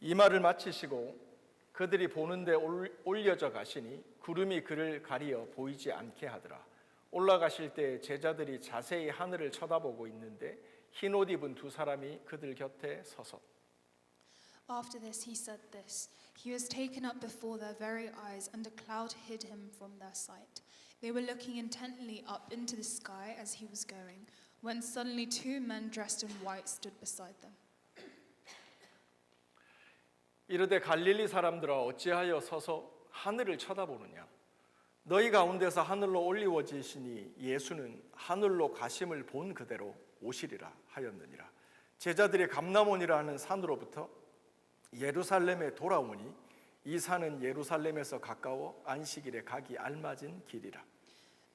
이 말을 마치시고 그들이 보는데 올려져 가시니 구름이 그를 가리어 보이지 않게 하더라. 올라가실 때 제자들이 자세히 하늘을 쳐다보고 있는데 흰 옷 입은 두 사람이 그들 곁에 서서 After this he said this, he was taken up before their very eyes, and a cloud hid him from their sight. They were looking intently up into the sky as he was going, when suddenly two men dressed in white stood beside them. 이르되 갈릴리 사람들아 어찌하여 서서 하늘을 쳐다보느냐 너희 가운데서 하늘로 올리워지시니 예수는 하늘로 가심을 본 그대로 오시리라 하였느니라. 제자들이 감람원이라 하는 산으로부터 예루살렘에 돌아오니 이 산은 예루살렘에서 가까워 안식일에 가기 알맞은 길이라.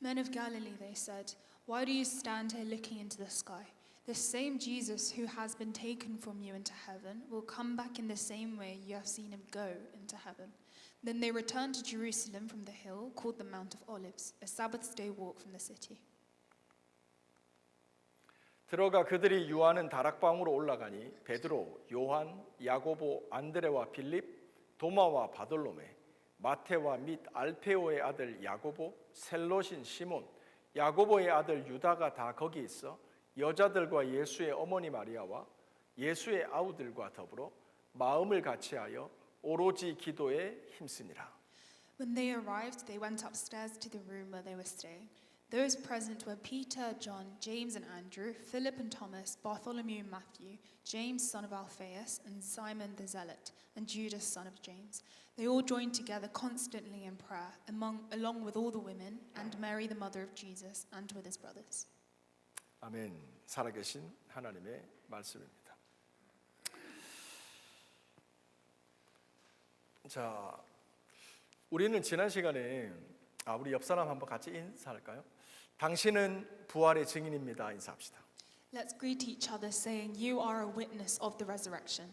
Men of Galilee, they said, why do you stand here looking into the sky? This same Jesus who has been taken from you into heaven will come back in the same way you have seen him go into heaven. Then they returned to Jerusalem from the hill called the Mount of Olives, a Sabbath's day walk from the city. 들어가 그들이 유하는 다락방으로 올라가니 베드로, 요한, 야고보, 안드레와 빌립, 도마와 바돌로메, 마테와 및 알페오의 아들 야고보, 셀롯인 시몬, 야고보의 아들 유다가 다 거기 있어 여자들과 예수의 어머니 마리아와 예수의 아우들과 더불어 마음을 같이하여 오로지 기도에 힘쓰니라. When they arrived, they went upstairs to the room where they were staying. Those present were Peter, John, James and Andrew, Philip and Thomas, Bartholomew and Matthew, James son of Alphaeus, and Simon the Zealot, and Judas son of James. They all joined together constantly in prayer, along with all the women, and Mary the mother of Jesus, and with his brothers. 아멘. 살아계신 하나님의 말씀입니다. 자, 우리는 지난 시간에 우리 옆 사람 한번 같이 인사할까요? 당신은 부활의 증인입니다. 인사합시다. Let's greet each other saying, you are a witness of the resurrection.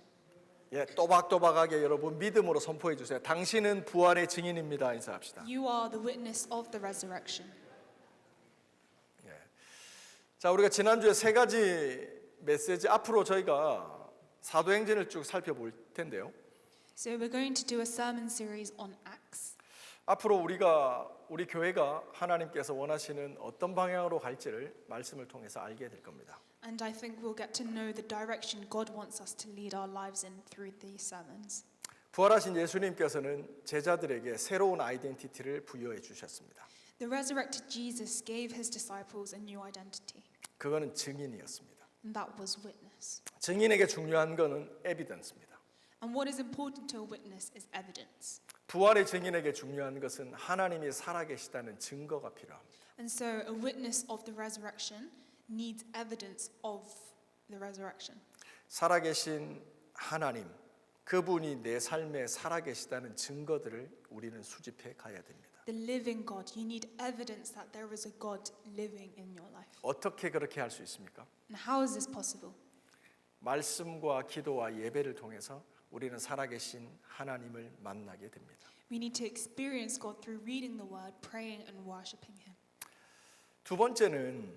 예, 또박또박하게 여러분 믿음으로 선포해 주세요. 당신은 부활의 증인입니다. 인사합시다. You are the witness of the resurrection. 예. 자, 우리가 지난주에 세 가지 메시지 앞으로 저희가 사도행전을 쭉 살펴볼 텐데요. So we're going to do a sermon series on Acts. 앞으로 우리 교회가 하나님께서 원하시는 어떤 방향으로 갈지를 말씀을 통해서 알게 될 겁니다. And I think we'll get to know the direction God wants us to lead our lives in through these sermons. 부활하신 예수님께서는 제자들에게 새로운 아이덴티티를 부여해 주셨습니다. The resurrected Jesus gave his disciples a new identity, 그거는 증인이었습니다. and that was witness. 증인에게 중요한 거는 에비던스입니다. And what is important to a witness is evidence. 부활의 증인에게 중요한 것은 하나님이 살아계시다는 증거가 필요합니다. And so a witness of the resurrection needs evidence of the resurrection. 살아계신 하나님, 그분이 내 삶에 살아계시다는 증거들을 우리는 수집해 가야 됩니다. The living God, you need evidence that there is a God living in your life. 어떻게 그렇게 할 수 있습니까? And how is this possible? 말씀과 기도와 예배를 통해서 우리는 살아계신 하나님을 만나게 됩니다. We need to experience God through reading the word, praying and worshiping him. 두 번째는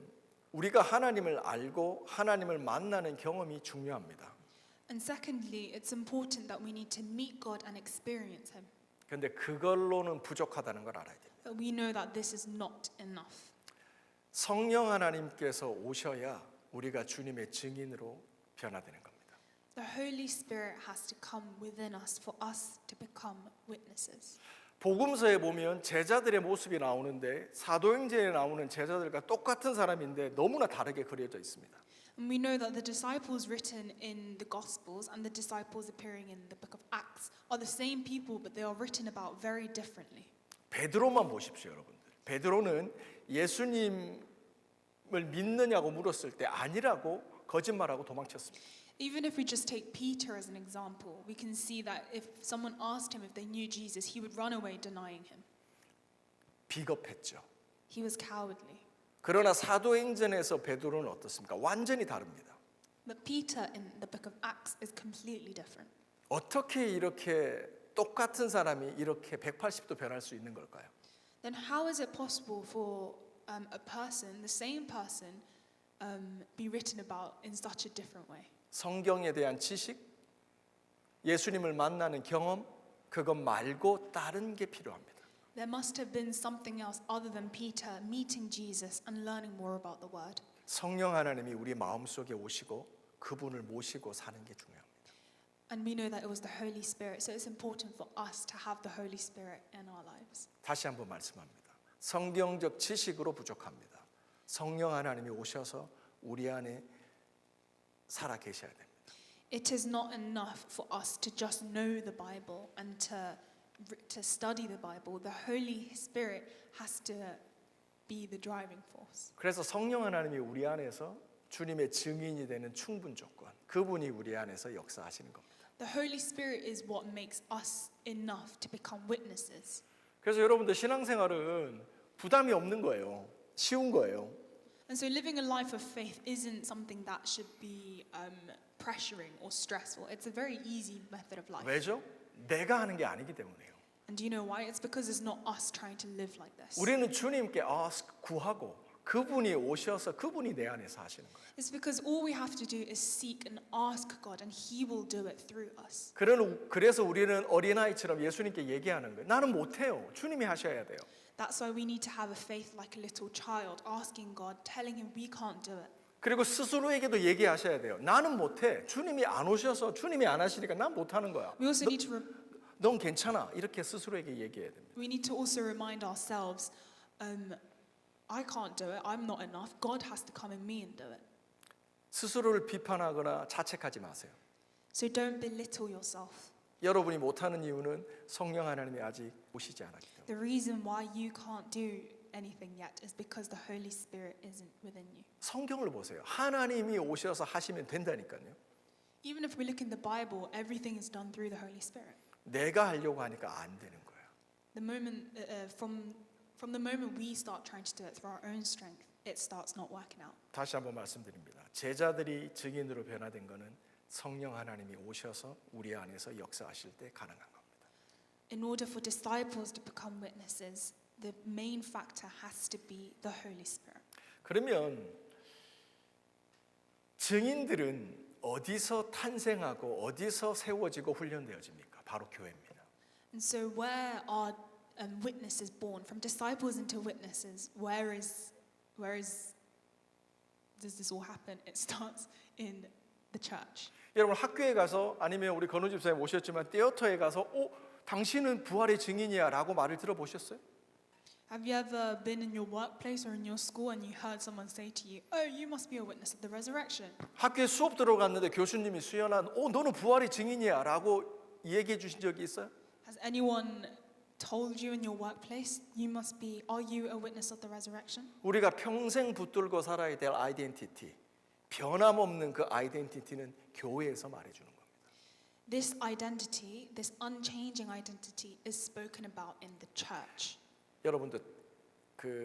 우리가 하나님을 알고 하나님을 만나는 경험이 중요합니다. And secondly, it's important that we need to meet God and experience him. 그런데 그걸로는 부족하다는 걸 알아야 됩니다. But we know that this is not enough. 성령 하나님께서 오셔야 우리가 주님의 증인으로 변화되는 겁니다. The Holy Spirit has to come within us for us to become witnesses. 복음서에 보면 제자들의 모습이 나오는데 사도행전에 나오는 제자들과 똑같은 사람인데 너무나 다르게 그려져 있습니다. And we know that the disciples written in the Gospels and the disciples appearing in the book of Acts are the same people, but they are written about very differently. 베드로만 보십시오, 여러분들. 베드로는 예수님을 믿느냐고 물었을 때 아니라고 거짓말하고 도망쳤습니다. Even if we just take Peter as an example, we can see that if someone asked him if they knew Jesus, he would run away denying him. 비겁했죠. He was cowardly. 그러나 사도행전에서 베드로는 어떻습니까? 완전히 다릅니다. But Peter in the book of Acts is completely different. 어떻게 이렇게 똑같은 사람이 이렇게 180도 변할 수 있는 걸까요? Then how is it possible for a person, the same person, be written about in such a different way? 성경에 대한 지식, 예수님을 만나는 경험, 그것 말고 다른 게 필요합니다. There must have been something else other than Peter meeting Jesus and learning more about the word. 성령 하나님이 우리 마음속에 오시고 그분을 모시고 사는 게 중요합니다. And we know that it was the Holy Spirit, so it's important for us to have the Holy Spirit in our lives. 다시 한번 말씀합니다. 성경적 지식으로 부족합니다. 성령 하나님이 오셔서 우리 안에 살아 계셔야 됩니다. It is not enough for us to just know the Bible and to study the Bible. The Holy Spirit has to be the driving force. 그래서 성령 하나님이 우리 안에서 주님의 증인이 되는 충분 조건, 그분이 우리 안에서 역사하시는 겁니다. The Holy Spirit is what makes us enough to become witnesses. 그래서 여러분들 신앙생활은 부담이 없는 거예요. 쉬운 거예요. And so living a life of faith isn't something that should be pressuring or stressful. It's a very easy method of life. 왜죠? 내가 하는 게 아니기 때문에요. And do you know why? It's because it's not us trying to live like this. 우리는 주님께 구하고 그분이 오셔서 그분이 내 안에서 하시는 거예요. It's because all we have to do is seek and ask God and He will do it through us. 그래서 우리는 어린아이처럼 예수님께 얘기하는 거예요. 나는 못해요. 주님이 하셔야 돼요. That's why we need to have a faith like a little child, asking God, telling Him we can't do it. 그리고 스스로에게도 얘기하셔야 돼요. 나는 못해. 주님이 안 오셔서 주님이 안 하시니까 난 못하는 거야. We also need to 넌 괜찮아. 이렇게 스스로에게 얘기해야 됩니다. we need to also remind ourselves, I can't do it. I'm not enough. God has to come in me and do it. 스스로를 비판하거나 자책하지 마세요. So don't belittle yourself. 여러분이 못하는 이유는 성령 하나님이 아직 오시지 않았기 때문에. The reason why you can't do anything yet is because the Holy Spirit isn't within you. 성경을 보세요. 하나님이 오셔서 하시면 된다니까요. Even if we look in the Bible, everything is done through the Holy Spirit. 내가 하려고 하니까 안 되는 거예요. The moment from the moment we start trying to do it through our own strength, it starts not working out. 다시 한번 말씀드립니다. 제자들이 증인으로 변화된 것은 성령 하나님이 오셔서 우리 안에서 역사하실 때 가능한 겁니다. In order for disciples to become witnesses, the main factor has to be the Holy Spirit. 그러면 증인들은 어디서 탄생하고 어디서 세워지고 훈련되어집니까? 바로 교회입니다. And so where are witnesses born? From disciples into witnesses, where is does this all happen? It starts in the church. 여러분 학교에 가서 아니면 우리 건우 집사님 오셨지만 띠어터에 가서 당신은 부활의 증인이야 라고 말을 들어보셨어요? Have you ever been in your workplace or in your school and you heard someone say to you, "Oh, you must be a witness of the resurrection"? 학교에 수업 들어갔는데 교수님이 수연한 너는 부활의 증인이야 라고 얘기해 주신 적이 있어요? Has anyone told you in your workplace, are you a witness of the resurrection? 우리가 평생 붙들고 살아야 될 아이덴티티, 변함없는 그 아이덴티티는 교회에서 말해주는 겁니다. This identity, this unchanging identity is spoken about in the church. 여러분들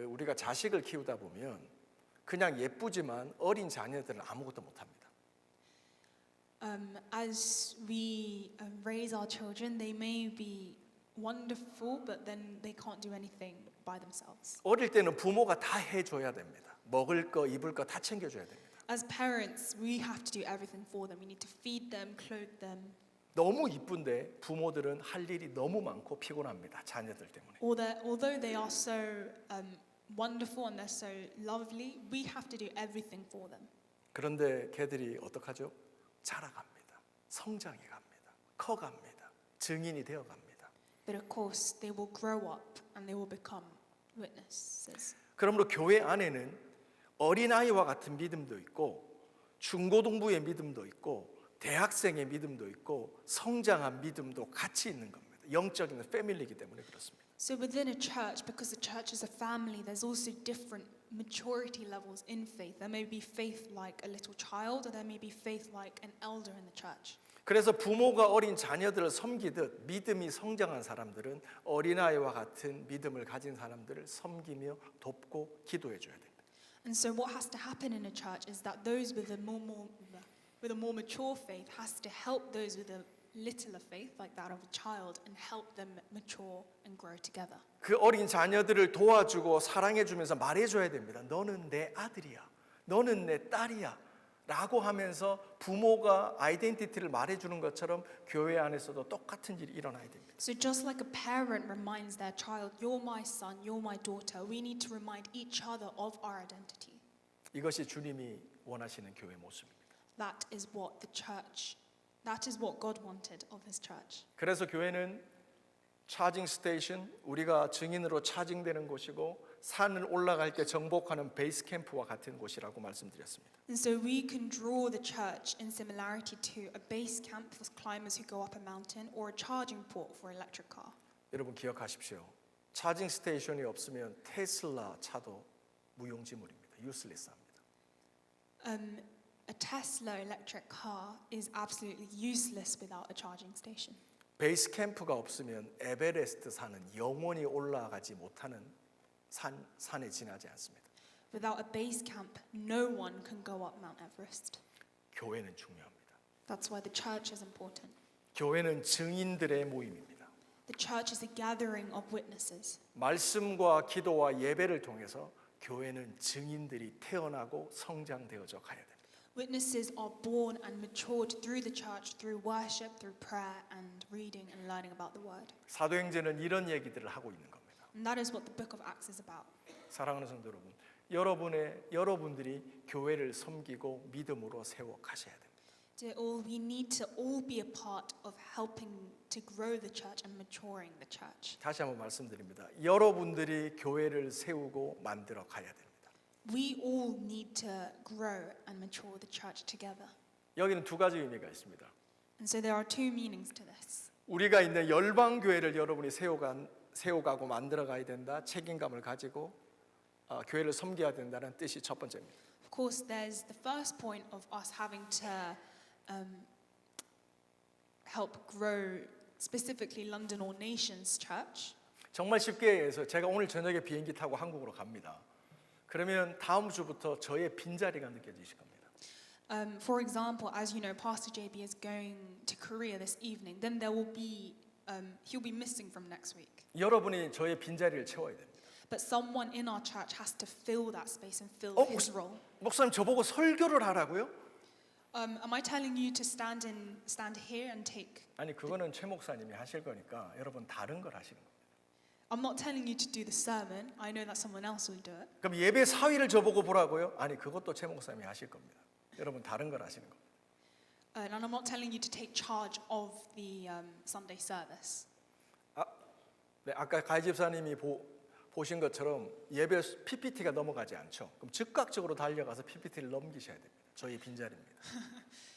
우리가 자식을 키우다 보면 그냥 예쁘지만 어린 자녀들은 아무것도 못합니다. As we raise our children, they may be wonderful, but then they can't do anything by themselves. 어릴 때는 부모가 다 해줘야 됩니다. 먹을 거, 입을 거 다 챙겨줘야 됩니다. As parents, we have to do everything for them. We need to feed them, clothe them. 너무 이쁜데 부모들은 할 일이 너무 많고 피곤합니다. 자녀들 때문에. Although they are so wonderful and they're so lovely, we have to do everything for them. 그런데 걔들이 어떡하죠? 자라갑니다. 성장해 갑니다. 커갑니다. 증인이 되어 갑니다. But of course, they will grow up and they will become witnesses. 그러므로 교회 안에는 어린아이와 같은 믿음도 있고 중고등부의 믿음도 있고 대학생의 믿음도 있고 성장한 믿음도 같이 있는 겁니다. 영적인 패밀리이기 때문에 그렇습니다. So within a church, because the church is a family, there's also different maturity levels in faith. There may be faith like a little child, or there may be faith like an elder in the church. 그래서 부모가 어린 자녀들을 섬기듯 믿음이 성장한 사람들은 어린아이와 같은 믿음을 가진 사람들을 섬기며 돕고 기도해 줘야 됩니다. And so what has to happen in a church is that those with a more mature faith has to help those with a littler faith, like that of a child, and help them mature and grow together. 그 어린 자녀들을 도와주고 사랑해 주면서 말해 줘야 됩니다. 너는 내 아들이야. 너는 내 딸이야. 라고 하면서 부모가 아이덴티티를 말해주는 것처럼 교회 안에서도 똑같은 일이 일어나야 됩니다. So just like a parent reminds their child, you're my son, you're my daughter, we need to remind each other of our identity. 이것이 주님이 원하시는 교회 모습입니다. That is what God wanted of his church. 그래서 교회는 차징 스테이션, 우리가 증인으로 차징되는 곳이고 산을 올라갈 때 정복하는 베이스 캠프와 같은 곳이라고 말씀드렸습니다. And so we can draw the church in similarity to a base camp for climbers who go up a mountain or a charging port for an electric car. 여러분 기억하십시오. 차징 스테이션이 없으면 테슬라 차도 무용지물입니다. 유슬리스합니다. A Tesla electric car is absolutely useless without a charging station. 베이스 캠프가 없으면 에베레스트 산은 영원히 올라가지 못하는 산에 지나지 않습니다. Without a base camp, no one can go up Mount Everest. 교회는 중요합니다. That's why the church is important. 교회는 증인들의 모임입니다. The church is a gathering of witnesses. 말씀과 기도와 예배를 통해서 교회는 증인들이 태어나고 성장되어져 가야 됩니다. Witnesses are born and matured through the church, through worship, through prayer and reading and learning about the word. 사도행전은 이런 얘기들을 하고 있는 겁니다. And that is what the book of Acts is about. 사랑하는 성도 여러분, 여러분들이 교회를 섬기고 믿음으로 세워 가셔야 됩니다. Dear all, we need to all be a part of helping to grow the church and maturing the church. 다시 한번 말씀드립니다. 여러분들이 교회를 세우고 만들어 가야 됩니다. We all need to grow and mature the church together. 여기는 두 가지 의미가 있습니다. And so there are two meanings to this. 우리가 있는 열방 교회를 여러분이 세워가고 만들어 가야 된다. 책임감을 가지고 교회를 섬겨야 된다는 뜻이 첫 번째입니다. Of course, there's the first point of us having to help grow specifically London All Nations Church. 정말 쉽게 해서 제가 오늘 저녁에 비행기 타고 한국으로 갑니다. 그러면 다음 주부터 저의 빈자리가 느껴지실 겁니다. For example, as you know, Pastor JB is going to Korea this evening. Then there will be he'll be missing from next week. 여러분이 저의 빈자리를 채워야 됩니다. But someone in our church has to fill that space and fill his role. 목사님 저보고 설교를 하라고요? Am I telling you to stand here and take? 아니 그거는 최 목사님이 하실 거니까 여러분 다른 걸 하시는 거예요. I'm not telling you to do the sermon. I know that someone else will do it. 그럼 예배 사위를 저보고 보라고요? 아니 그것도 최 목사님이 하실 겁니다. 여러분 다른 걸 하시는 겁니다. And I'm not telling you to take charge of the Sunday service. 네, 아까 가희 집사님이 보신 것처럼 예배 PPT가 넘어가지 않죠. 그럼 즉각적으로 달려가서 PPT를 넘기셔야 됩니다. 저희 빈자리입니다.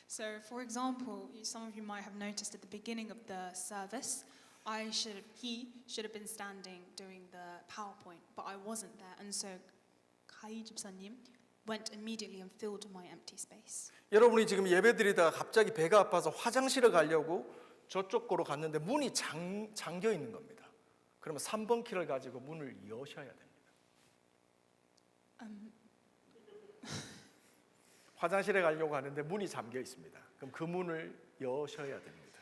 So, for example, some of you might have noticed at the beginning of the service, he should have been standing doing the PowerPoint, but I wasn't there, and so 가희 집사님 went immediately and filled my empty space. 여러분이 지금 예배드리다가 갑자기 배가 아파서 화장실을 가려고 저쪽 거로 갔는데 문이 잠겨 있는 겁니다. 그러면 3번 키를 가지고 문을 여셔야 됩니다. 화장실에 가려고 하는데 문이 잠겨 있습니다. 그럼 그 문을 여셔야 됩니다.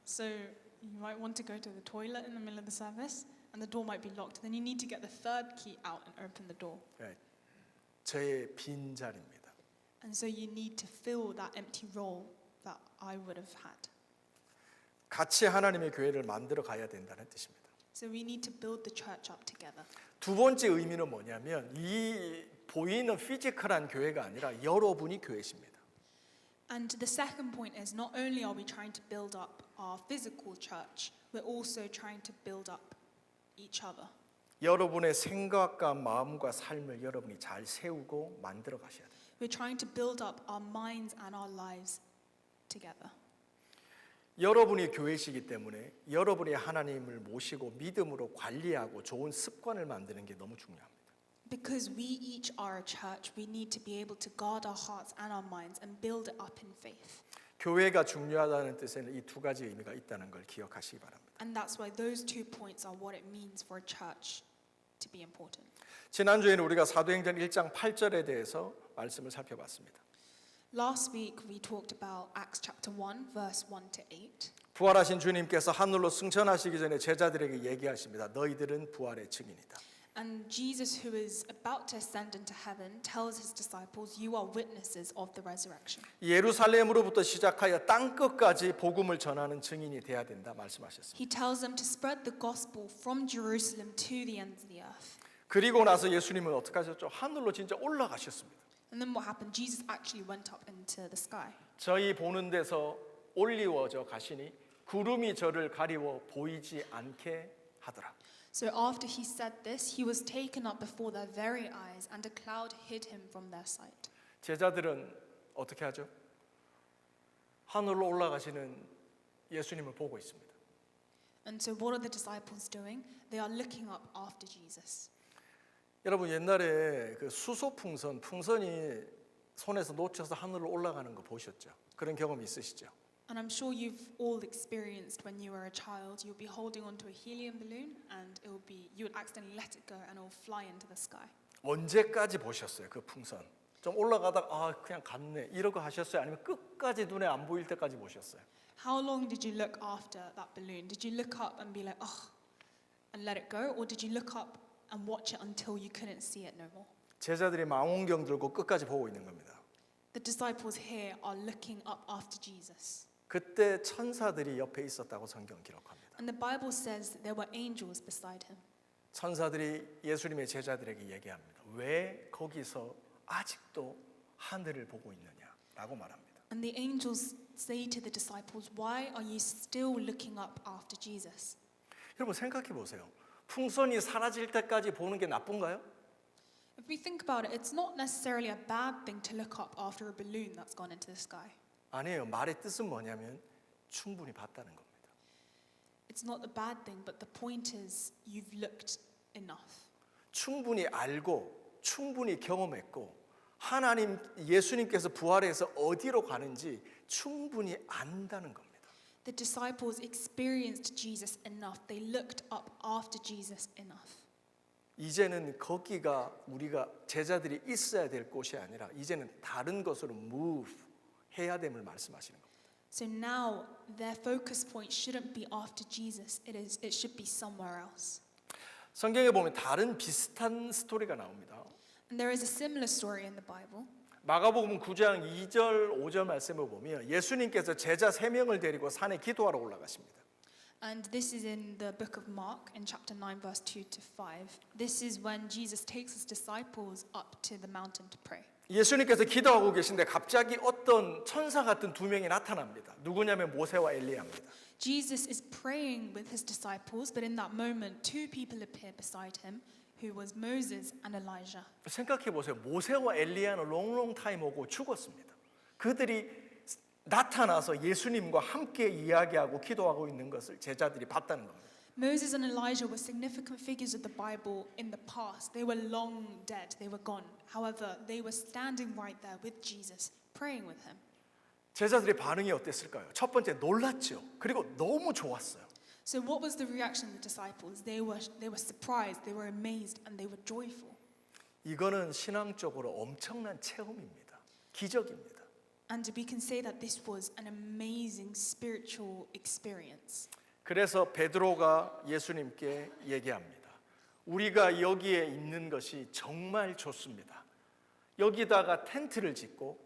So you might want to go to the toilet in the middle of the service, and the door might be locked. Then you need to get the third key out and open the door. 네, 저의 빈자리입니다. And so you need to fill that empty role that I would have had. 같이 하나님의 교회를 만들어 가야 된다는 뜻입니다. So we need to build the church up together. 두 번째 의미는 뭐냐면 이 보이는 피지컬한 교회가 아니라 여러분이 교회십니다. And the second point is not only are we trying to build up our physical church, we're also trying to build up each other. 여러분의 생각과 마음과 삶을 여러분이 잘 세우고 만들어 가셔야 돼요. We're trying to build up our minds and our lives together. 여러분이 교회시기 때문에 여러분이 하나님을 모시고 믿음으로 관리하고 좋은 습관을 만드는 게 너무 중요합니다. Because we each are a church, we need to be able to guard our hearts and our minds and build it up in faith. 교회가 중요하다는 뜻에는 이 두 가지 의미가 있다는 걸 기억하시기 바랍니다. And that's why those 2 points are what it means for a church to be important. 지난주에는 우리가 사도행전 1장 8절에 대해서 말씀을 살펴봤습니다. Last week we talked about Acts chapter 1 verse 1 to 8. 부활하신 주님께서 하늘로 승천하시기 전에 제자들에게 얘기하십니다. 너희들은 부활의 증인이다. And Jesus, who is about to ascend into heaven, tells his disciples, "You are witnesses of the resurrection." 예루살렘으로부터 시작하여 땅 끝까지 복음을 전하는 증인이 돼야 된다 말씀하셨습니다. He tells them to spread the gospel from Jerusalem to the ends of the earth. 그리고 나서 예수님은 어떻게 하셨죠? 하늘로 진짜 올라가셨습니다. And then what happened? Jesus actually went up into the sky. 저희 보는 데서 올리워져 가시니 구름이 저를 가리워 보이지 않게 하더라. So after he said this, he was taken up before their very eyes, and a cloud hid him from their sight. 제자들은 어떻게 하죠? 하늘로 올라가시는 예수님을 보고 있습니다. And so what are the disciples doing? They are looking up after Jesus. 여러분 옛날에 그 수소풍선, 풍선이 손에서 놓쳐서 하늘로 올라가는 거 보셨죠? 그런 경험 있으시죠? And I'm sure you've all experienced when you were a child, you'll be holding onto a helium balloon and you would accidentally let it go and it will fly into the sky. 언제까지 보셨어요? 그 풍선. 좀 올라가다가 그냥 갔네 이러고 하셨어요? 아니면 끝까지 눈에 안 보일 때까지 보셨어요? How long did you look after that balloon? Did you look up and be like, and let it go? Or did you look up and watch it until you couldn't see it no more? 제자들이 망원경 들고 끝까지 보고 있는 겁니다. The disciples here are looking up after Jesus. 그때 천사들이 옆에 있었다고 성경 기록합니다. And the Bible says that there were angels beside him. 천사들이 예수님의 제자들에게 얘기합니다. 왜 거기서 아직도 하늘을 보고 있느냐라고 말합니다. And the angels say to the disciples, "Why are you still looking up after Jesus?" 여러분 생각해 보세요. 풍선이 사라질 때까지 보는 게 나쁜가요? If we think about it, it's not necessarily a bad thing to look up after a balloon that's gone into the sky. 아니에요. 말의 뜻은 뭐냐면 충분히 봤다는 겁니다. It's not a bad thing, but the point is you've looked enough. 충분히 알고 충분히 경험했고 하나님 예수님께서 부활해서 어디로 가는지 충분히 안다는 겁니다. The disciples experienced Jesus enough. They looked up after Jesus enough. 이제는 거기가 우리가 제자들이 있어야 될 곳이 아니라 이제는 다른 것으로 move 해야 됨을 말씀하시는 겁니다. So now their focus point shouldn't be after Jesus. It should be somewhere else. 성경에 보면 다른 비슷한 스토리가 나옵니다. And there is a similar story in the Bible. 마가복음 9장 2절 5절 말씀을 보면 예수님께서 제자 3명을 데리고 산에 기도하러 올라가십니다. And this is in the book of Mark in chapter 9 verse 2 to 5. This is when Jesus takes his disciples up to the mountain to pray. 예수님께서 기도하고 계신데 갑자기 어떤 천사 같은 두 명이 나타납니다. 누구냐면 모세와 엘리야입니다. Jesus is praying with his disciples, but in that moment two people appear beside him, who was Moses and Elijah. 생각해 보세요. 모세와 엘리야는 롱롱 타임 오고 죽었습니다. 그들이 나타나서 예수님과 함께 이야기하고 기도하고 있는 것을 제자들이 봤다는 겁니다. Moses and Elijah were significant figures of the Bible in the past. They were long dead, they were gone. However, they were standing right there with Jesus, praying with him. 제자들의 반응이 어땠을까요? 첫 번째 놀랐죠. 그리고 너무 좋았어요. So what was the reaction of the disciples? They were surprised, they were amazed, and they were joyful. 이거는 신앙적으로 엄청난 체험입니다. 기적입니다. And we can say that this was an amazing spiritual experience. 그래서 베드로가 예수님께 얘기합니다. 우리가 여기에 있는 것이 정말 좋습니다. 여기다가 텐트를 짓고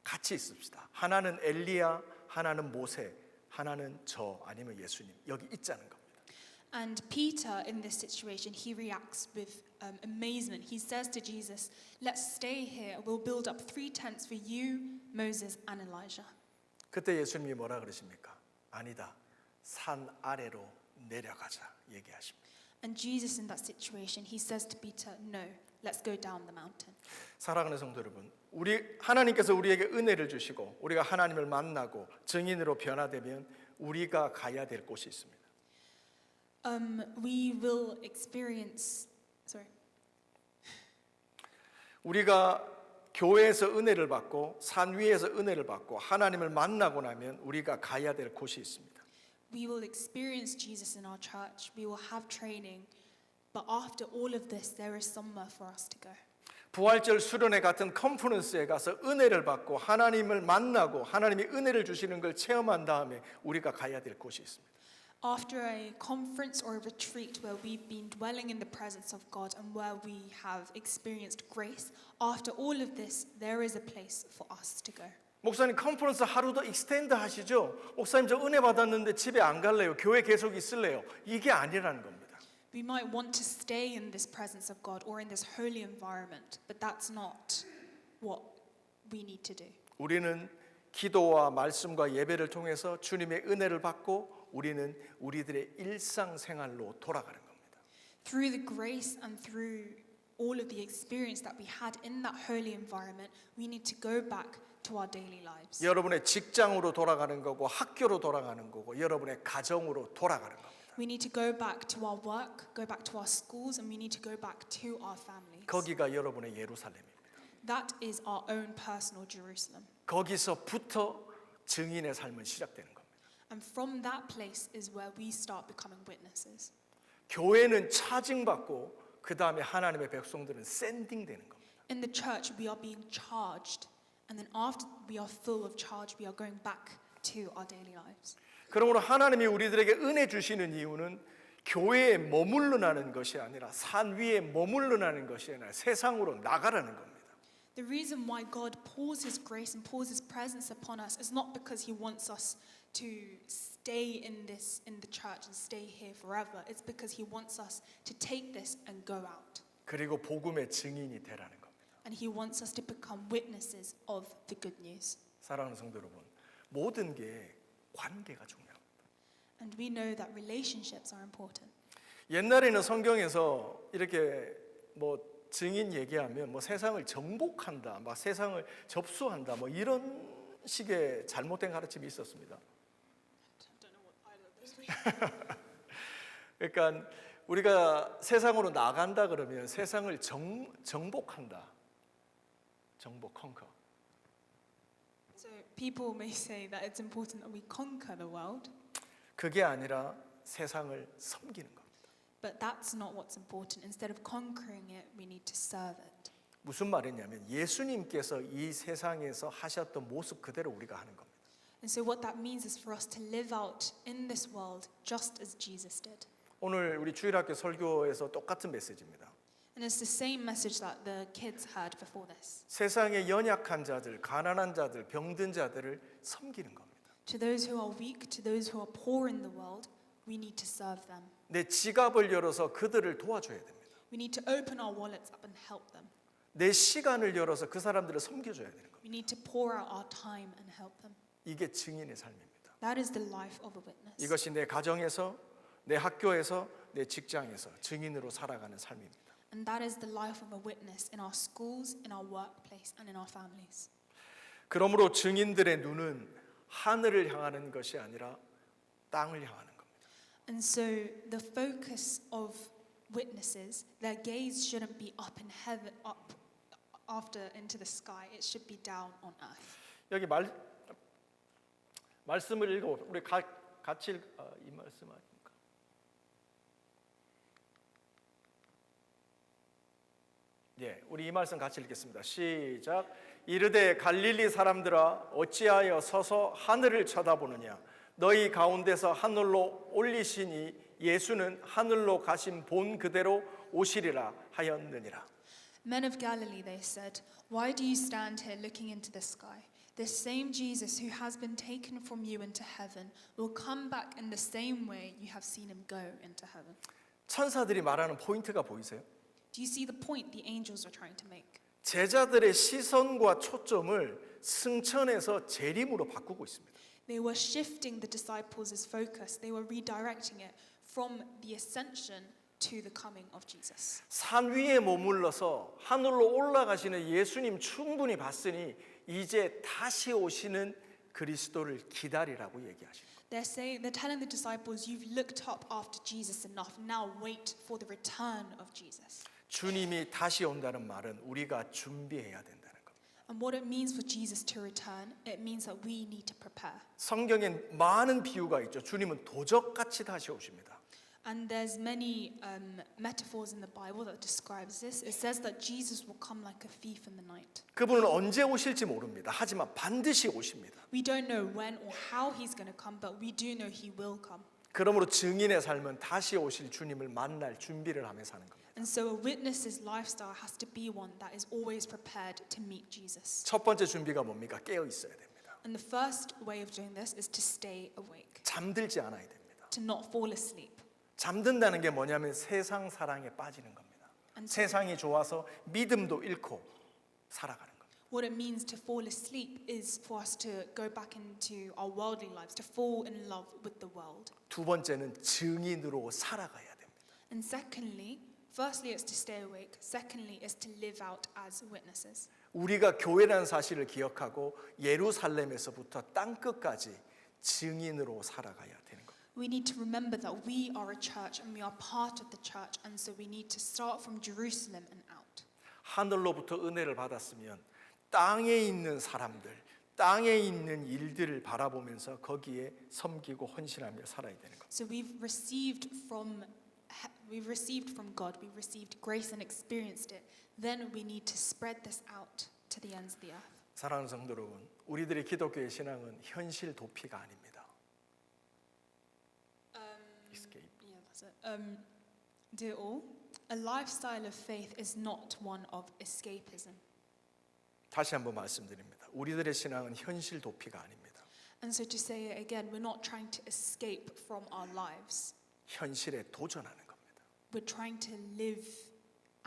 같이 있읍시다. 하나는 엘리야, 하나는 모세, 하나는 저 아니면 예수님 여기 있자는 겁니다. And Peter, in this situation, he reacts with amazement. He says to Jesus, "Let's stay here. We'll build up 3 tents for you, Moses, and Elijah." 그때 예수님이 뭐라 그러십니까? 아니다. 산 아래로 내려가자 얘기하십니다. And Jesus, in that situation, he says to Peter, "No, let's go down the mountain." 사랑하는 성도 여러분, 하나님께서 우리에게 은혜를 주시고 우리가 하나님을 만나고 증인으로 변화되면 우리가 가야 될 곳이 있습니다. We will experience. 우리가 교회에서 은혜를 받고 산 위에서 은혜를 받고 하나님을 만나고 나면 우리가 가야 될 곳이 있습니다. We will experience Jesus in our church. We will have training. But after all of this, there is somewhere for us to go. 부활절 수련회 같은 컨퍼런스에 가서 은혜를 받고 하나님을 만나고 하나님이 은혜를 주시는 걸 체험한 다음에 우리가 가야 될 곳이 있습니다. After a conference or a retreat where we've been dwelling in the presence of God and where we have experienced grace, after all of this, there is a place for us to go. 목사님 컨퍼런스 하루 더 익스텐드 하시죠? 목사님 저 은혜 받았는데 집에 안 갈래요. 교회 계속 있을래요. 이게 아니라는 겁니다. We might want to stay in this presence of God or in this holy environment, but that's not what we need to do. 우리는 기도와 말씀과 예배를 통해서 주님의 은혜를 받고 우리는 우리들의 일상생활로 돌아가는 겁니다. Through the grace and through all of the experience that we had in that holy environment, we need to go back to our daily lives. 여러분의 직장으로 돌아가는 거고 학교로 돌아가는 거고 여러분의 가정으로 돌아가는 겁니다. We need to go back to our work, go back to our schools, and we need to go back to our families. 거기가 여러분의 예루살렘입니다. That is our own personal Jerusalem. 거기서부터 증인의 삶은 시작되는 겁니다. And from that place is where we start becoming witnesses. 교회는 차징받고 그 다음에 하나님의 백성들은 샌딩되는 겁니다. In the church, we are being charged, and then after we are full of charge, we are going back to our daily lives. 그러므로 하나님이 우리들에게 은혜 주시는 이유는 교회에 머물러나는 것이 아니라 산 위에 머물러나는 것이 아니라 세상으로 나가라는 겁니다. The reason why God pours His grace and pours His presence upon us is not because He wants us to stay in the church and stay here forever. It's because He wants us to take this and go out. 그리고 복음의 증인이 되라는 겁니다. And He wants us to become witnesses of the good news. 사랑하는 성도 여러분, 모든 게 관계가 중요합니다. And we know that relationships are important. 옛날에는 성경에서 이렇게 뭐 증인 얘기하면 뭐 세상을 정복한다, 막 세상을 접수한다, 뭐 이런 식의 잘못된 가르침이 있었습니다. 그러니까 우리가 세상으로 나간다 그러면 세상을 정복한다, 정복, conquer. So people may say that it's important that we conquer the world, 그게 아니라 세상을 섬기는 겁니다. but that's not what's important. Instead of conquering it, we need to serve it. 무슨 말이냐면 예수님께서 이 세상에서 하셨던 모습 그대로 우리가 하는 겁니다. And so what that means is for us to live out in this world just as Jesus did. 오늘 우리 주일학교 설교에서 똑같은 메시지입니다. And it's the same message that the kids heard before this. 세상의 연약한 자들, 가난한 자들, 병든 자들을 섬기는 겁니다. To those who are weak, to those who are poor in the world, we need to serve them. 내 지갑을 열어서 그들을 도와줘야 됩니다. We need to open our wallets up and help them. 내 시간을 열어서 그 사람들을 섬겨줘야 되는 겁니다. We need to pour out our time and help them. 이게 증인의 삶입니다. That is the life of a witness. 이것이 내 가정에서, 내 학교에서, 내 직장에서 증인으로 살아가는 삶입니다. And that is the life of a witness in our schools, in our workplace, and in our families. 그러므로 증인들의 눈은 하늘을 향하는 것이 아니라 땅을 향하는 겁니다. And so the focus of witnesses, their gaze shouldn't be up in heaven, up after into the sky. It should be down on earth. 여기 말씀을 읽어 우리 같이 이 말씀 아닙니까? 예, 우리 이 말씀 같이 읽겠습니다. 시작. 이르되 갈릴리 사람들아 어찌하여 서서 하늘을 쳐다보느냐? 너희 가운데서 하늘로 올리시니 예수는 하늘로 가신 본 그대로 오시리라 하였느니라. Men of Galilee, they said, why do you stand here looking into the sky? This same Jesus who has been taken from you into heaven will come back in the same way you have seen him go into heaven. 천사들이 말하는 포인트가 보이세요? Do you see the point the angels are trying to make? 제자들의 시선과 초점을 승천에서 재림으로 바꾸고 있습니다. They were shifting the disciples' focus. They were redirecting it from the ascension to the coming of Jesus. 산 위에 머물러서 하늘로 올라가시는 예수님 충분히 봤으니 이제 다시 오시는 그리스도를 기다리라고 얘기하십니다. They're telling the disciples, you've looked up after Jesus enough. Now wait for the return of Jesus. 주님이 다시 온다는 말은 우리가 준비해야 된다는 겁니다. And what it means for Jesus to return, it means that we need to prepare. 성경엔 많은 비유가 있죠. 주님은 도적같이 다시 오십니다. And there's many metaphors in the Bible that describes this. It says that Jesus will come like a thief in the night. 그분은 언제 오실지 모릅니다. 하지만 반드시 오십니다. We don't know when or how he's going to come, but we do know he will come. 그러므로 증인의 삶은 다시 오실 주님을 만날 준비를 하며 사는 겁니다. And so a witness's lifestyle has to be one that is always prepared to meet Jesus. 첫 번째 준비가 뭡니까? 깨어 있어야 됩니다. And the first way of doing this is to stay awake, 잠들지 않아야 됩니다. to not fall asleep. 잠든다는 게 뭐냐면 세상 사랑에 빠지는 겁니다. 세상이 좋아서 믿음도 잃고 살아가는 겁니다. What it means to fall asleep is for us to go back into our worldly lives, to fall in love with the world. 두 번째는 증인으로 살아가야 됩니다. And secondly, firstly, it's to stay awake. Secondly, is to live out as witnesses. 우리가 교회라는 사실을 기억하고 예루살렘에서부터 땅끝까지 증인으로 살아가야 되는 겁니다. We need to remember that we are a church and we are part of the church, and so we need to start from Jerusalem and out. 하늘로부터 은혜를 받았으면 땅에 있는 사람들, 땅에 있는 일들을 바라보면서 거기에 섬기고 헌신하며 살아야 되는 겁니다. So we've received from God, we've received grace and experienced it. Then we need to spread this out to the ends of the earth. 사랑하는 성도 여러분, 우리들의 기독교의 신앙은 현실 도피가 아닙니다. Escape. Yeah, that's it. Dear all, a lifestyle of faith is not one of escapism. 다시 한번 말씀드립니다. 우리들의 신앙은 현실 도피가 아닙니다. And so to say it again, we're not trying to escape from our lives. 현실에 도전하는 겁니다. We're trying to live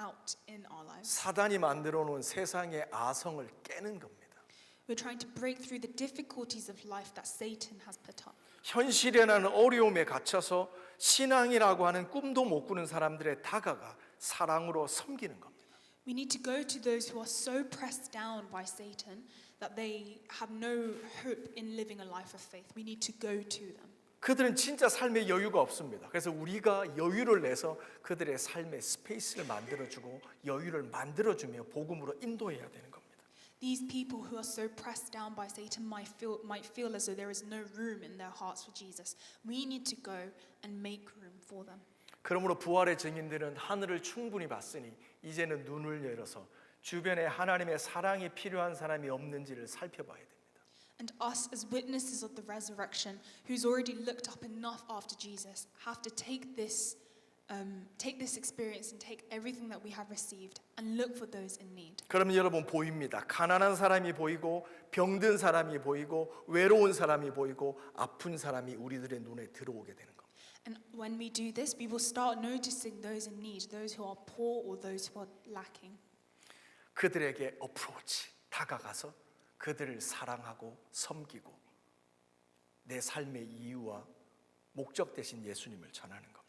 out in our lives. 사단이 만들어 놓은 세상의 아성을 깨는 겁니다. We're trying to break through the difficulties of life that Satan has put up. 현실이라는 어려움에 갇혀서 신앙이라고 하는 꿈도 못 꾸는 사람들의 다가가 사랑으로 섬기는 겁니다. We need to go to those who are so pressed down by Satan that they have no hope in living a life of faith. We need to go to them. 그들은 진짜 삶에 여유가 없습니다. 그래서 우리가 여유를 내서 그들의 삶의 스페이스를 만들어주고 여유를 만들어주며 복음으로 인도해야 되는 겁니다. These people who are so pressed down by Satan might feel as though there is no room in their hearts for Jesus. We need to go and make room for them. 그러므로 부활의 증인들은 하늘을 충분히 봤으니 이제는 눈을 열어서 주변에 하나님의 사랑이 필요한 사람이 없는지를 살펴봐야 됩니다. And us as witnesses of the resurrection, who's already looked up enough after Jesus, have to take this experience and take everything that we have received and look for those in need. 그러면 여러분 보입니다. 가난한 사람이 보이고 병든 사람이 보이고 외로운 사람이 보이고 아픈 사람이 우리들의 눈에 들어오게 되는 겁니다. And when we do this, we will start noticing those in need, those who are poor or those who are lacking. 그들에게 어프로치 다가가서 그들을 사랑하고 섬기고 내 삶의 이유와 목적 되신 예수님을 전하는 겁니다.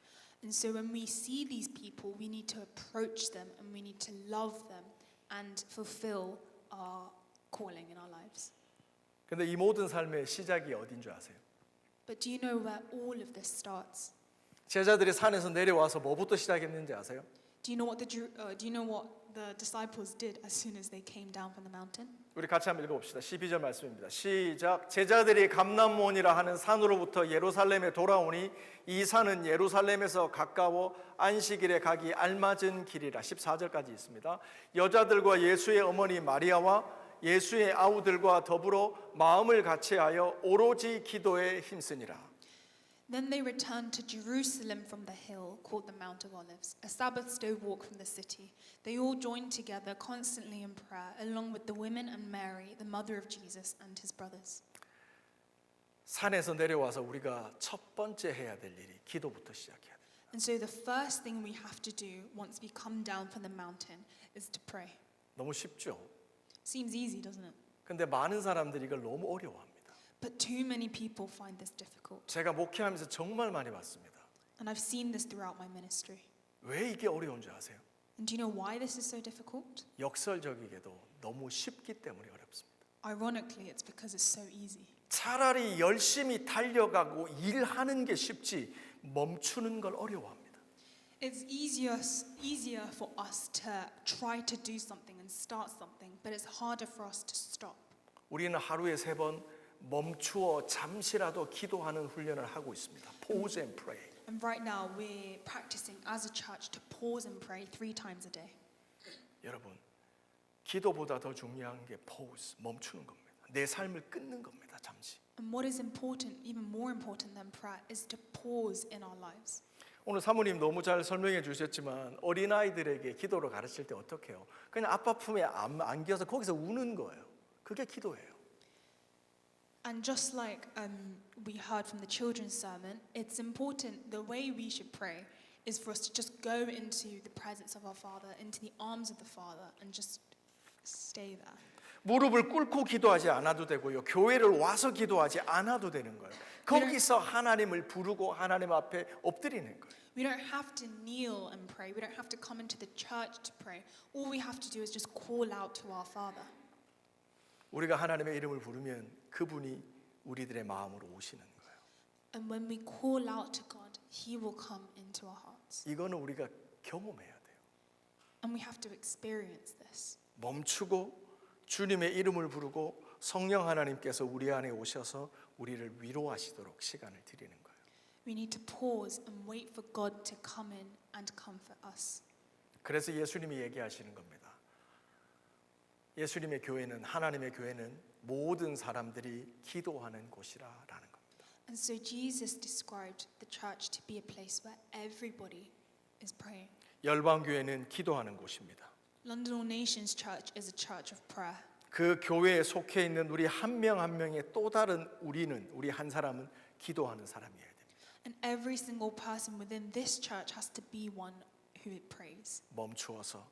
And so when we see these people, we need to approach them and we need to love them and fulfill our calling in our lives. 근데 이 모든 삶의 시작이 어딘 줄 아세요? But do you know where all of this starts? 제자들이 산에서 내려와서 뭐부터 시작했는지 아세요? Do you know what the disciples did as soon as they came down from the mountain? 우리 같이 한번 읽어봅시다. 12절 말씀입니다. 시작. 제자들이 감람몬이라 하는 산으로부터 예루살렘에 돌아오니 이 산은 예루살렘에서 가까워 안식일에 가기 알맞은 길이라. 14절까지 있습니다. 여자들과 예수의 어머니 마리아와 예수의 아우들과 더불어 마음을 같이하여 오로지 기도에 힘쓰니라. Then they returned to Jerusalem from the hill called the Mount of Olives, a Sabbath's day walk from the city. They all joined together constantly in prayer, along with the women and Mary, the mother of Jesus, and his brothers. 산에서 내려와서 우리가 첫 번째 해야 될 일이 기도부터 시작해야 돼요. And so the first thing we have to do once we come down from the mountain is to pray. 너무 쉽죠? Seems easy, doesn't it? 근데 많은 사람들이 이걸 너무 어려워합니다. But too many people find this difficult. 제가 목회하면서 정말 많이 봤습니다. And I've seen this throughout my ministry. 왜 이게 어려운 줄 아세요? And do you know why this is so difficult? 역설적이게도 너무 쉽기 때문에 어렵습니다. Ironically, it's because it's so easy. 차라리 열심히 달려가고 일하는 게 쉽지 멈추는 걸 어려워합니다. It's easier for us to try to do something and start something, but it's harder for us to stop. 우리는 하루에 3번 멈추어 잠시라도 기도하는 훈련을 하고 있습니다. Pause and pray. And right now we're practicing as a church to pause and pray 3 times a day. 여러분, 기도보다 더 중요한 게 pause, 멈추는 겁니다. 내 삶을 끊는 겁니다. 잠시. And what is important, even more important than prayer, is to pause in our lives. 오늘 사모님 너무 잘 설명해 주셨지만 어린아이들에게 기도를 가르칠 때 어떻게 해요? 그냥 아빠 품에 안겨서 거기서 우는 거예요. 그게 기도예요. And just like we heard from the children's sermon, it's important, the way we should pray is for us to just go into the presence of our Father, into the arms of the Father, and just stay there. 무릎을 꿇고 기도하지 않아도 되고요. 교회를 와서 기도하지 않아도 되는 거예요. 거기서 하나님을 부르고 하나님 앞에 엎드리는 거예요. We don't have to kneel and pray. We don't have to come into the church to pray. All we have to do is just call out to our Father. 우리가 하나님의 이름을 부르면 그분이 우리들의 마음으로 오시는 거예요. And when we call out to God, He will come into our hearts. 이거는 우리가 경험해야 돼요. And we have to experience this. 멈추고 주님의 이름을 부르고 성령 하나님께서 우리 안에 오셔서 우리를 위로하시도록 시간을 드리는 거예요. We need to pause and wait for God to come in and comfort us. 그래서 예수님이 얘기하시는 겁니다. 예수님의 교회는 하나님의 교회는 모든 사람들이 기도하는 곳이라라는 겁니다. And so Jesus described the church to be a place where everybody is praying. 열방 교회는 기도하는 곳입니다. London All Nations Church is a church of prayer. 그 교회에 속해 있는 우리 한 명 한 명의 또 다른 우리 한 사람은 기도하는 사람이어야 됩니다. And every single person within this church has to be one who prays. 멈추어서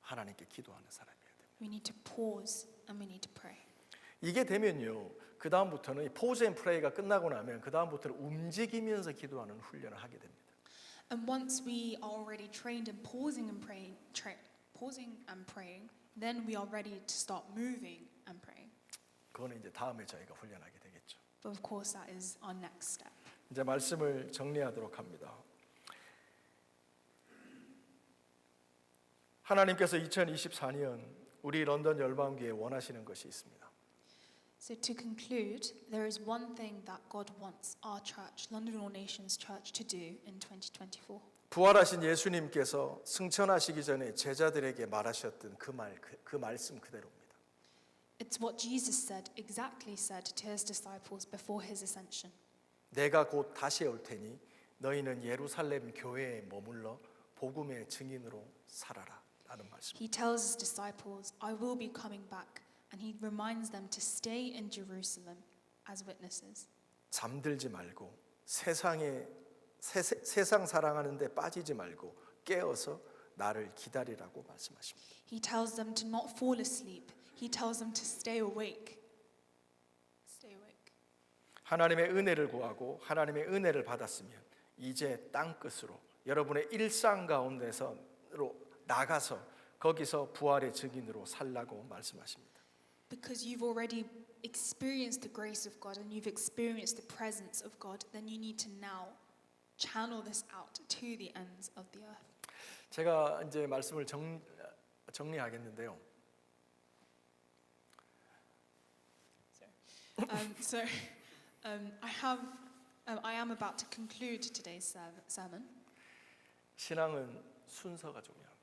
하나님께 기도하는 사람이어야 됩니다. We need to pause and we need to pray. 이게 되면요. 그 다음부터는 포즈 앤 프레이가 끝나고 나면 그 다음부터는 움직이면서 기도하는 훈련을 하게 됩니다. And once we are already trained in pausing and praying, then we are ready to start moving and praying. 그거는 이제 다음에 저희가 훈련하게 되겠죠. But of course, that is our next step. 이제 말씀을 정리하도록 합니다. 하나님께서 2024년 우리 런던 열방교회에 원하시는 것이 있습니다. So to conclude, there is one thing that God wants our church, London All Nations Church, to do in 2024. 부활하신 예수님께서 승천하시기 전에 제자들에게 말하셨던 그 말씀 그대로입니다. It's what Jesus said, exactly said to his disciples before his ascension. 내가 곧 다시 올 테니 너희는 예루살렘 교회에 머물러 복음의 증인으로 살아라 라는 말씀. He tells his disciples, I will be coming back, and he reminds them to stay in Jerusalem as witnesses. 잠들지 말고 세상 사랑하는 데 빠지지 말고 깨어서 나를 기다리라고 말씀하십니다. He tells them to not fall asleep. He tells them to stay awake. Stay awake. 하나님의 은혜를 구하고 하나님의 은혜를 받았으면 이제 땅 끝으로 여러분의 일상 가운데서로 나가서 거기서 부활의 증인으로 살라고 말씀하십니다. Because you've already experienced the grace of God and you've experienced the presence of God, then you need to now channel this out to the ends of the earth. 제가 이제 말씀을 정리하겠는데요. I am about to conclude today's sermon, 신앙은 순서가 중요합니다.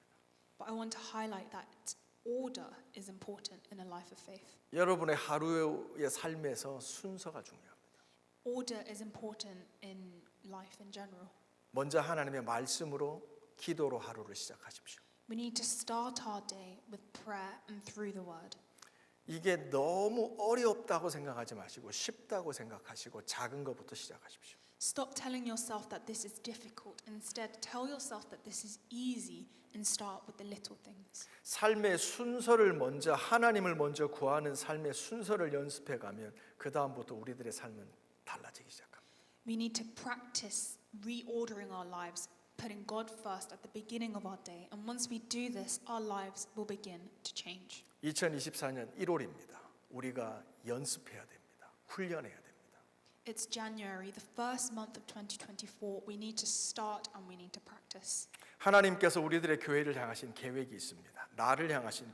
but I want to highlight that order is important in a life of faith. 여러분의 하루의 삶에서 순서가 중요합니다. Order is important in life in general. 먼저 하나님의 말씀으로 기도로 하루를 시작하십시오. We need to start our day with prayer and through the word. 이게 너무 어렵다고 생각하지 마시고 쉽다고 생각하시고 작은 것부터 시작하십시오. Stop telling yourself that this is difficult. Instead, tell yourself that this is easy and start with the little things. 삶의 순서를 먼저 하나님을 먼저 구하는 삶의 순서를 연습해 가면 그 다음부터 우리들의 삶은 달라지기 시작합니다. We need to practice reordering our lives, putting God first at the beginning of our day. And once we do this, our lives will begin to change. 2024년 1월입니다. 우리가 연습해야 됩니다. 훈련해야 됩니다. It's January, the first month of 2024. We need to start and we need to practice. 하나님께서 우리들의 교회를 향하신 계획이 있습니다. 나를 향하신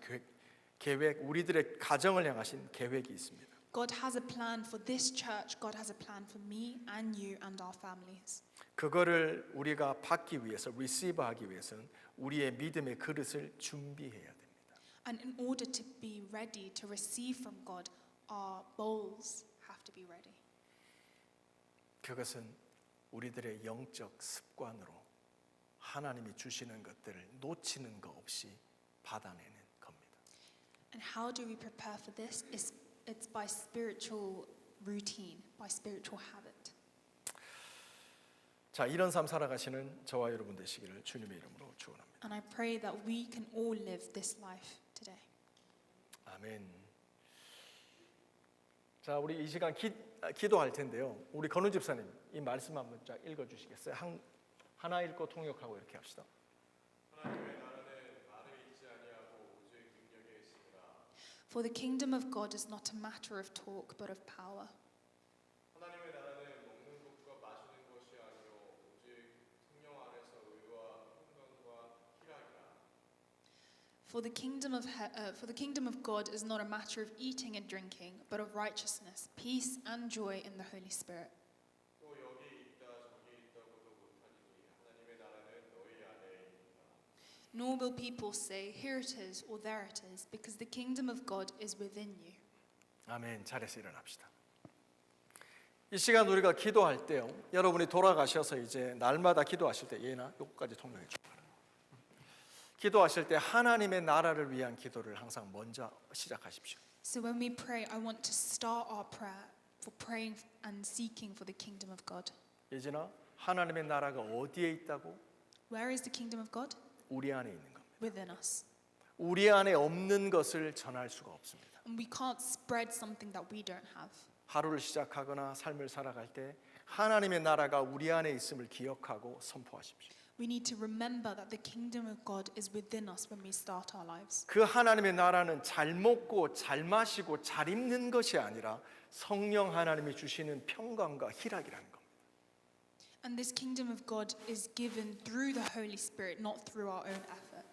계획, 우리들의 가정을 향하신 계획이 있습니다. God has a plan for this church. God has a plan for me and you and our families. 그거를 우리가 받기 위해서, receive하기 위해서는 우리의 믿음의 그릇을 준비해야 됩니다. And in order to be ready to receive from God, our bowls have to be be ready. 그것은 우리들의 영적 습관으로 하나님이 주시는 것들을 놓치는 것 없이 받아내는 겁니다. And how do we prepare for this? It's by spiritual routine, by spiritual habit. 자, 이런 삶 살아가시는 저와 여러분 되시기를 주님의 이름으로 축원합니다. And I pray that we can all live this life today. 아멘. 자, 우리 이 시간 기도할 텐데요. 우리 건우 집사님 이 말씀 한번 쫙 읽어주시겠어요? 하나 읽고 통역하고 이렇게 합시다. For the kingdom of God is not a matter of talk, but of power. 하나님의 나라는 먹는 것과 마시는 것이 아니요 오직 성령 안에서 의와 평강과 희락이라. For the kingdom of God is not a matter of eating and drinking, but of righteousness, peace, and joy in the Holy Spirit. 또 여기 있다 저기 있다고도 못하니 하나님의 나라는 너희 안에 있다. Nor will people say, here it is, or there it is, because the kingdom of God is within you. 아멘. 잘해서 일어납시다. 이 시간 우리가 기도할 때요. 여러분이 돌아가셔서 이제 날마다 기도하실 때 얘나 요거까지 통역해 주세요. 기도하실 때 하나님의 나라를 위한 기도를 항상 먼저 시작하십시오. So when we pray, I want to start our prayer for praying and seeking for the kingdom of God. 예진아, 하나님의 나라가 어디에 있다고? Where is the kingdom of God? 우리 안에 있는 겁니다. Within us. 우리 안에 없는 것을 전할 수가 없습니다. And we can't spread something that we don't have. 하루를 시작하거나 삶을 살아갈 때 하나님의 나라가 우리 안에 있음을 기억하고 선포하십시오. We need to remember that the kingdom of God is within us when we start our lives. 그 하나님의 나라는 잘 먹고 잘 마시고 잘 입는 것이 아니라 성령 하나님이 주시는 평강과 희락이라는 겁니다. And this kingdom of God is given through the Holy Spirit, not through our own effort.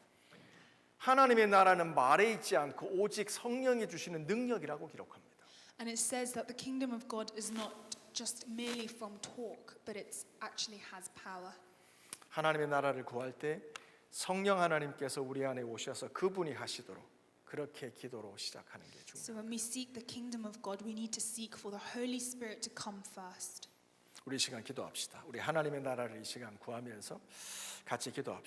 하나님의 나라는 말에 있지 않고 오직 성령이 주시는 능력이라고 기록합니다. And it says that the kingdom of God is not just merely from talk, but it actually has power. 하나님의 나라를 구할 때 성령 하나님께서 우리 안에 오셔서 그분이 하시도록 그렇게 기도로 시작하는 게 중요합니다. So when we seek the kingdom of God, we need to seek for the Holy Spirit to come first. 우리 이 시간 기도합시다. 우리 하나님의 나라를 이 시간 구하면서 같이 기도합시다.